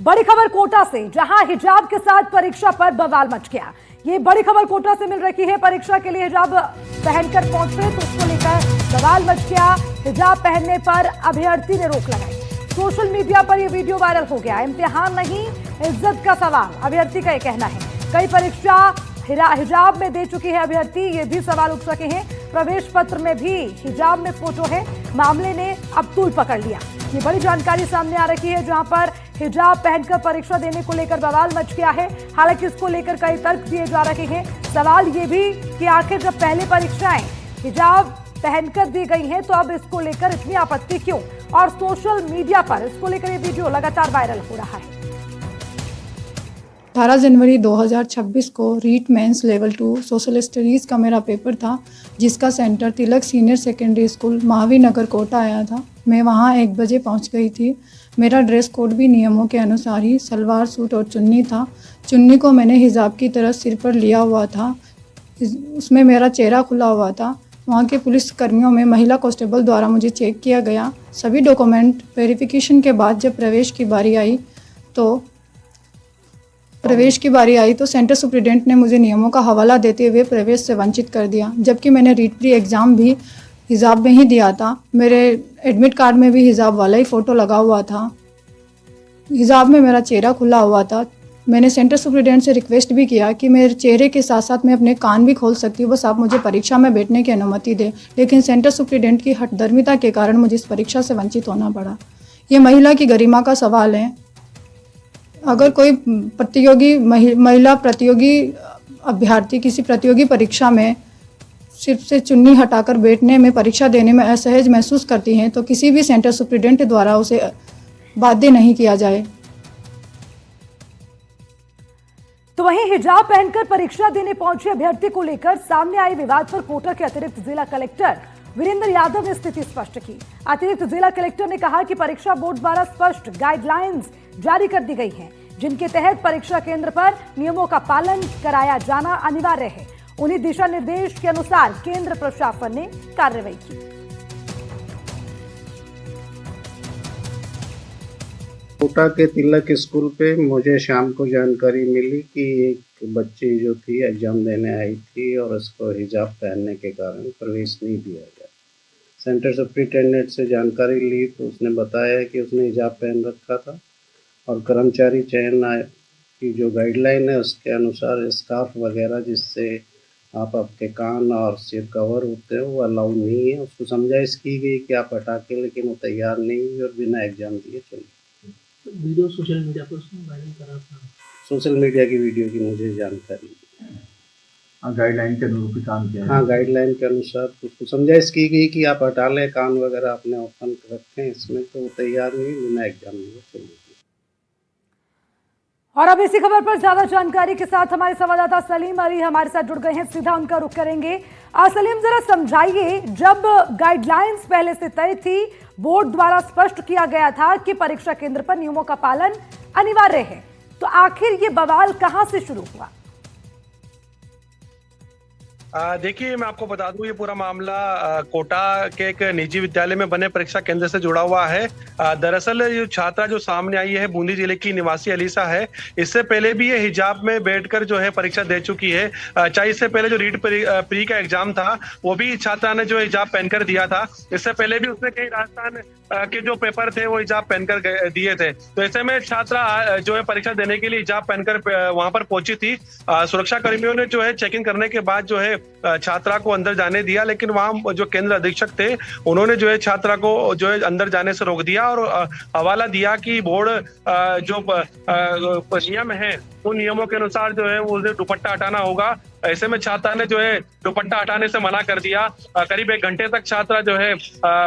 बड़ी खबर कोटा से, जहां हिजाब के साथ परीक्षा पर बवाल मच गया। ये बड़ी खबर कोटा से मिल रही है। परीक्षा के लिए हिजाब पहनकर पहुंचे तो उसको लेकर बवाल मच गया। हिजाब पहनने पर अभ्यर्थी ने रोक लगाई। सोशल मीडिया पर यह वीडियो वायरल हो गया। इम्तिहान नहीं, इज्जत का सवाल, अभ्यर्थी का यह कहना है। कई परीक्षा हिजाब में दे चुकी है अभ्यर्थी, ये भी सवाल उठ सके हैं। प्रवेश पत्र में भी हिजाब में फोटो है। मामले ने अब तूल पकड़ लिया। ये बड़ी जानकारी सामने आ रही है, जहां पर हिजाब पहनकर परीक्षा देने को लेकर बवाल मच गया है। हालांकि इसको लेकर कई तर्क दिए जा रहे हैं। सवाल ये भी कि आखिर जब पहले परीक्षाएं हिजाब पहनकर दी गई हैं तो अब इसको लेकर इतनी आपत्ति क्यों? और सोशल मीडिया पर इसको लेकर ये वीडियो लगातार वायरल हो रहा है। 18 जनवरी 2026 को REET mains level 2 social studies का मेरा पेपर था, जिसका centre Tilak senior secondary school Mahavir Nagar Kota आया था। मैं वहां 1 बजे पहुंच गई थी। मेरा ड्रेस कोड भी नियमों के अनुसार ही सलवार सूट और चुन्नी था। चुन्नी को मैंने हिजाब की तरह सिर पर लिया हुआ था। उसमें मेरा चेहरा खुला हुआ था। वहाँ के पुलिस कर्मियों में महिला कांस्टेबल द्वारा मुझे चेक किया गया। सभी डॉक्यूमेंट वेरिफिकेशन के बाद जब प्रवेश की बारी आई तो सेंटर सुप्रिटेंडेंट ने मुझे नियमों का हवाला देते हुए प्रवेश से वंचित कर दिया। जबकि मैंने रीट प्री एग्ज़ाम भी हिजाब में ही दिया था। मेरे एडमिट कार्ड में भी हिजाब वाला ही फ़ोटो लगा हुआ था। हिजाब में मेरा चेहरा खुला हुआ था। मैंने सेंटर सुप्रिटेंडेंट से रिक्वेस्ट भी किया कि मेरे चेहरे के साथ साथ मैं अपने कान भी खोल सकती हूँ, बस आप मुझे परीक्षा में बैठने की अनुमति दें। लेकिन सेंटर सुप्रिटेंडेंट की हठधर्मिता के कारण मुझे इस परीक्षा से वंचित होना पड़ा। ये महिला की गरिमा का सवाल है। अगर कोई महिला प्रतियोगी अभ्यर्थी किसी प्रतियोगी परीक्षा में सिर्फ से चुन्नी हटाकर बैठने में, परीक्षा देने में असहज महसूस करती हैं तो किसी भी सेंटर सुप्रिटेंडेंट द्वारा उसे बाध्य नहीं किया जाए। तो वहीं हिजाब पहनकर परीक्षा देने पहुंचे अभ्यर्थी को लेकर सामने आए विवाद पर कोटा के अतिरिक्त जिला कलेक्टर वीरेंद्र यादव ने स्थिति स्पष्ट की। अतिरिक्त जिला कलेक्टर ने कहा कि परीक्षा बोर्ड द्वारा स्पष्ट गाइडलाइंस जारी कर दी गई हैं, जिनके तहत परीक्षा केंद्र पर नियमों का पालन कराया जाना अनिवार्य है। उन्हीं दिशा निर्देश के अनुसार केंद्र प्रशासन ने कार्रवाई की। कोटा के तिलक स्कूल पे मुझे शाम को जानकारी मिली कि एक बच्ची जो थी एग्जाम देने आई थी और उसको हिजाब पहनने के कारण प्रवेश नहीं दिया गया। सेंटर सुप्रिटेंडेंट से जानकारी ली तो उसने बताया कि उसने हिजाब पहन रखा था और कर्मचारी चयन की जो गाइडलाइन है उसके अनुसार स्कार्फ वगैरह जिससे आप आपके कान और सिर कवर होते हो वो अलाउ नहीं है। उसको समझाइश की गई कि आप हटा के, लेकिन वो तैयार नहीं हुई और बिना एग्जाम दिए चली। वीडियो सोशल मीडिया पर उसने वायरल करा था। सोशल मीडिया की वीडियो की मुझे जानकारी। गाइडलाइन के अनुरूप ही काम किया है। हाँ, गाइडलाइन के अनुसार उसको समझाइश की गई कि आप हटा लें, कान वगैरह अपने ओपन रखें इसमें, तो वो तैयार नहीं, बिना एग्जाम नहीं चली। और अब इसी खबर पर ज्यादा जानकारी के साथ हमारे संवाददाता सलीम अली हमारे साथ जुड़ गए हैं। सीधा उनका रुख करेंगे। सलीम, जरा समझाइए, जब गाइडलाइंस पहले से तय थी, बोर्ड द्वारा स्पष्ट किया गया था कि परीक्षा केंद्र पर नियमों का पालन अनिवार्य है, तो आखिर ये बवाल कहां से शुरू हुआ? देखिए, मैं आपको बता दूं, ये पूरा मामला कोटा के एक निजी विद्यालय में बने परीक्षा केंद्र से जुड़ा हुआ है। दरअसल ये छात्रा जो सामने आई है बूंदी जिले की निवासी अलीसा है। इससे पहले भी ये हिजाब में बैठकर जो है परीक्षा दे चुकी है। चाहे इससे पहले जो रीट प्री का एग्जाम था वो भी छात्रा ने जो हिजाब पहनकर दिया था। इससे पहले भी उसने कई राजस्थान के जो पेपर थे वो हिजाब पहनकर दिए थे। तो ऐसे में छात्रा जो है परीक्षा देने के लिए हिजाब पहनकर वहां पर पहुंची थी। सुरक्षा कर्मियों ने जो है चेकिंग करने के बाद जो है छात्रा को अंदर जाने दिया, लेकिन वहां जो केंद्र अधीक्षक थे उन्होंने जो है छात्रा को जो है अंदर जाने से रोक दिया और हवाला दिया कि बोर्ड जो नियम है उन नियमों के अनुसार जो है उसे दुपट्टा हटाना होगा। ऐसे में छात्रा ने जो है दुपट्टा हटाने से मना कर दिया। करीब 1 घंटे तक छात्रा जो है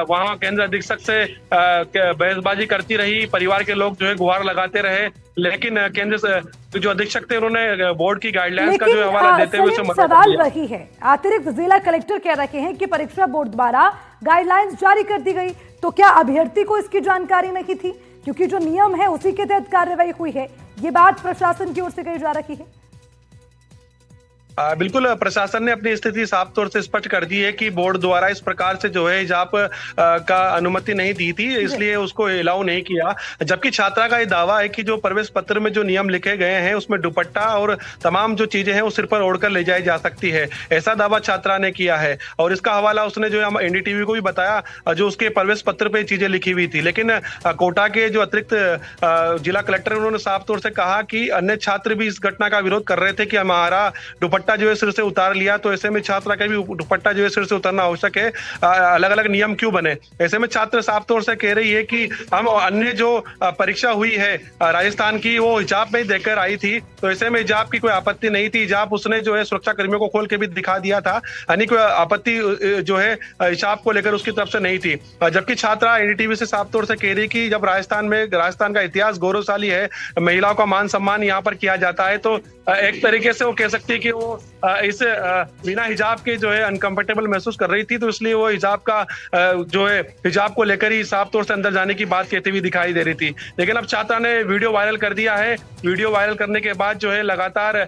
वहां केंद्र अधीक्षक से बहसबाजी करती रही। परिवार के लोग जो है गुहार लगाते रहे, लेकिन केंद्र से जो अधीक्षक थे उन्होंने बोर्ड की गाइडलाइंस का जो हवाला देते हुए सवाल वही है। अतिरिक्त जिला कलेक्टर कह रहे हैं कि परीक्षा बोर्ड द्वारा गाइडलाइंस जारी कर दी गई, तो क्या अभ्यर्थी को इसकी जानकारी नहीं थी? क्योंकि जो नियम है उसी के तहत कार्रवाई हुई है। ये बात प्रशासन की ओर से कही जा रही है। बिल्कुल, प्रशासन ने अपनी स्थिति साफ तौर से स्पष्ट कर दी है कि बोर्ड द्वारा इस प्रकार से जो है हिजाब का अनुमति नहीं दी थी, इसलिए उसको अलाउ नहीं किया। जबकि छात्रा का ये दावा है कि जो प्रवेश पत्र में जो नियम लिखे गए हैं उसमें दुपट्टा और तमाम जो चीजें हैं वो सिर पर ओढ़कर ले जाई जा सकती है, ऐसा दावा छात्रा ने किया है। और इसका हवाला उसने जो है एनडीटीवी को भी बताया, जो उसके प्रवेश पत्र पे चीजें लिखी हुई थी। लेकिन कोटा के जो अतिरिक्त जिला कलेक्टर उन्होंने साफ तौर से कहा कि अन्य छात्र भी इस घटना का विरोध कर रहे थे कि हमारा दुपट्टा जो है सिर से उतार लिया, तो ऐसे में छात्रा का भी दुपट्टा जो है सिर से उतारना आवश्यक है, अलग अलग नियम क्यों बने। ऐसे में छात्र साफ तौर से कह रही है कि हम अन्य जो परीक्षा हुई है राजस्थान की वो हिजाब में ही देकर आई थी, तो ऐसे में हिजाब की कोई आपत्ति नहीं थी। हिजाब उसने जो है सुरक्षा कर्मियों को खोल के भी दिखा दिया था, यानी कोई आपत्ति जो है हिजाब को लेकर उसकी तरफ से नहीं थी। जबकि छात्रा एनडीटीवी से साफ तौर से कह रही कि जब राजस्थान का इतिहास गौरवशाली है, महिलाओं का मान सम्मान यहाँ पर किया जाता है, तो एक तरीके से वो कह सकती है कि वो इस बिना हिजाब के जो है अनकंफर्टेबल महसूस कर रही थी, तो इसलिए वो हिजाब का जो है हिजाब को लेकर ही साफ तौर से अंदर जाने की बात कहती हुई दिखाई दे रही थी। लेकिन अब छात्रा ने वीडियो वायरल कर दिया है। वीडियो वायरल करने के बाद जो है लगातार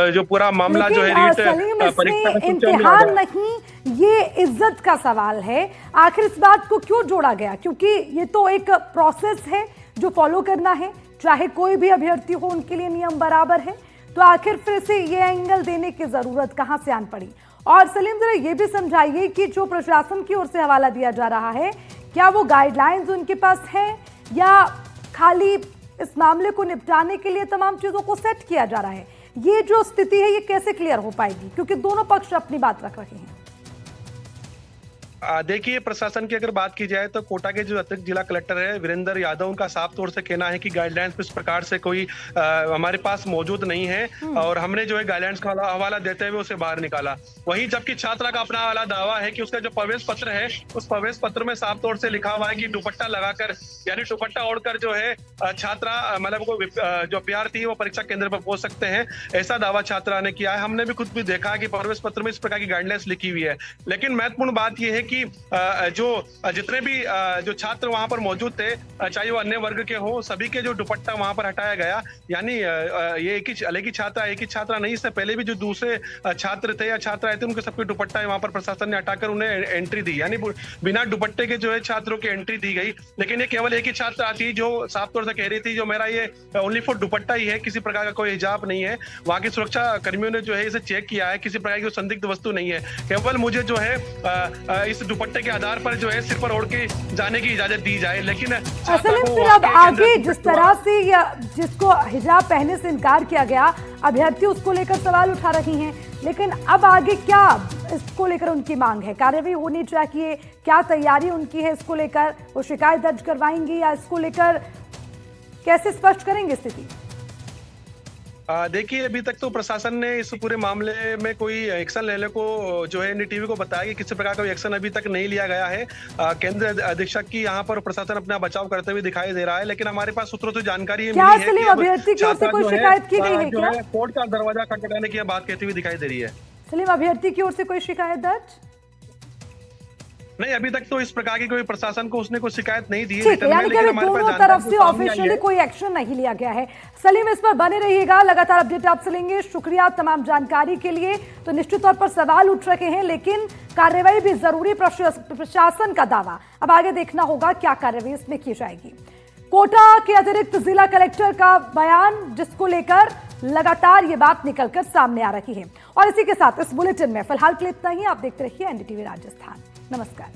जो पूरा मामला जो है रीट परीक्षा इम्तिहान नहीं, ये इज्जत का सवाल है। आखिर इस बात को क्यों जोड़ा गया? क्योंकि ये तो एक प्रोसेस है जो फॉलो करना है, चाहे कोई भी अभ्यर्थी हो उनके लिए नियम बराबर है, तो आखिर फिर से ये एंगल देने की जरूरत कहां से आन पड़ी? और सलीम जरा ये भी समझाइए कि जो प्रशासन की ओर से हवाला दिया जा रहा है, क्या वो गाइडलाइंस उनके पास है या खाली इस मामले को निपटाने के लिए तमाम चीजों को सेट किया जा रहा है? ये जो स्थिति है ये कैसे क्लियर हो पाएगी, क्योंकि दोनों पक्ष अपनी बात रख रहे हैं। देखिए, प्रशासन की अगर बात की जाए तो कोटा के जो अतिरिक्त जिला कलेक्टर है वीरेंद्र यादव, उनका साफ तौर से कहना है कि गाइडलाइंस इस प्रकार से कोई हमारे पास मौजूद नहीं है और हमने जो है गाइडलाइंस का हवाला देते हुए उसे बाहर निकाला। वहीं जबकि छात्रा का अपना वाला दावा है कि उसका जो प्रवेश पत्र है उस प्रवेश पत्र में साफ तौर से लिखा हुआ है कि दुपट्टा लगाकर यानी दुपट्टा ओढ़कर जो है छात्रा मतलब जो अभ्यर्थी वो परीक्षा केंद्र पर पहुंच सकते हैं, ऐसा दावा छात्रा ने किया है। हमने भी खुद भी देखा कि प्रवेश पत्र में इस प्रकार की गाइडलाइंस लिखी हुई है। लेकिन महत्वपूर्ण बात यह है कि जो जितने भी जो छात्र वहां पर मौजूद थे, चाहे वो अन्य वर्ग के हो, सभी के जो दुपट्टा वहां पर हटाया गया। यानी ये एक ही छात्रा नहीं, इससे पहले भी जो दूसरे छात्र थे या छात्राएं थे उनके सबके दुपट्टा वहां पर प्रशासन ने हटाकर उन्हें एंट्री दी, यानी बिना दुपट्टे के जो है छात्रों की एंट्री दी गई। लेकिन ये केवल एक ही छात्रा थी जो साफ तौर से कह रही थी जो मेरा ये ओनली फॉर दुपट्टा ही है, किसी प्रकार का कोई हिजाब नहीं है। वहां की सुरक्षा कर्मियों ने जो है इसे चेक किया है, किसी प्रकार की संदिग्ध वस्तु नहीं है, केवल मुझे जो है इस दुपट्टे के आधार पर जो है सिर पर ओढ़ के जाने की इजाजत दी जाए। लेकिन फिर अब आगे जिस तरह से या जिसको हिजाब पहनने से इनकार किया गया, अभ्यर्थी उसको लेकर सवाल उठा रही हैं, लेकिन अब आगे क्या इसको लेकर उनकी मांग है? कार्रवाई होनी चाहिए, क्या तैयारी उनकी है इसको लेकर? वो शिकायत दर्ज करवाएंगी या इसको लेकर कैसे स्पष्ट करेंगे स्थिति? देखिए, अभी तक तो प्रशासन ने इस पूरे मामले में कोई एक्शन लेने को जो है एनडीटीवी को बताया कि किसी प्रकार का एक्शन अभी तक नहीं लिया गया है। केंद्र अधीक्षक की यहाँ पर प्रशासन अपना बचाव करते हुए दिखाई दे रहा है, लेकिन हमारे पास सूत्रों से जानकारी मिली है कि अभ्यर्थी की ओर से कोई शिकायत की गई है क्या? कोर्ट का दरवाजा खटखटाने की बात कहती हुई दिखाई दे रही है। सलीम, अभ्यर्थी की ओर से कोई शिकायत दर्ज नहीं? अभी तक तो इस प्रकार की कोई प्रशासन को उसने कोई शिकायत नहीं दी है। यानी कि अभी दोनों तरफ से ऑफिशियली कोई एक्शन नहीं लिया गया है। सलीम, इस पर बने रहिएगा, लगातार अपडेट आपसे लेंगे। शुक्रिया तमाम जानकारी के लिए। तो निश्चित तौर पर सवाल उठ रहे हैं, लेकिन कार्रवाई भी जरूरी, प्रशासन का दावा। अब आगे देखना होगा क्या कार्रवाई इसमें की जाएगी। कोटा के अतिरिक्त जिला कलेक्टर का बयान, जिसको लेकर लगातार ये बात निकलकर सामने आ रही है। और इसी के साथ इस बुलेटिन में फिलहाल के लिए इतना ही। आप देखते रहिए एनडीटीवी राजस्थान। नमस्कार।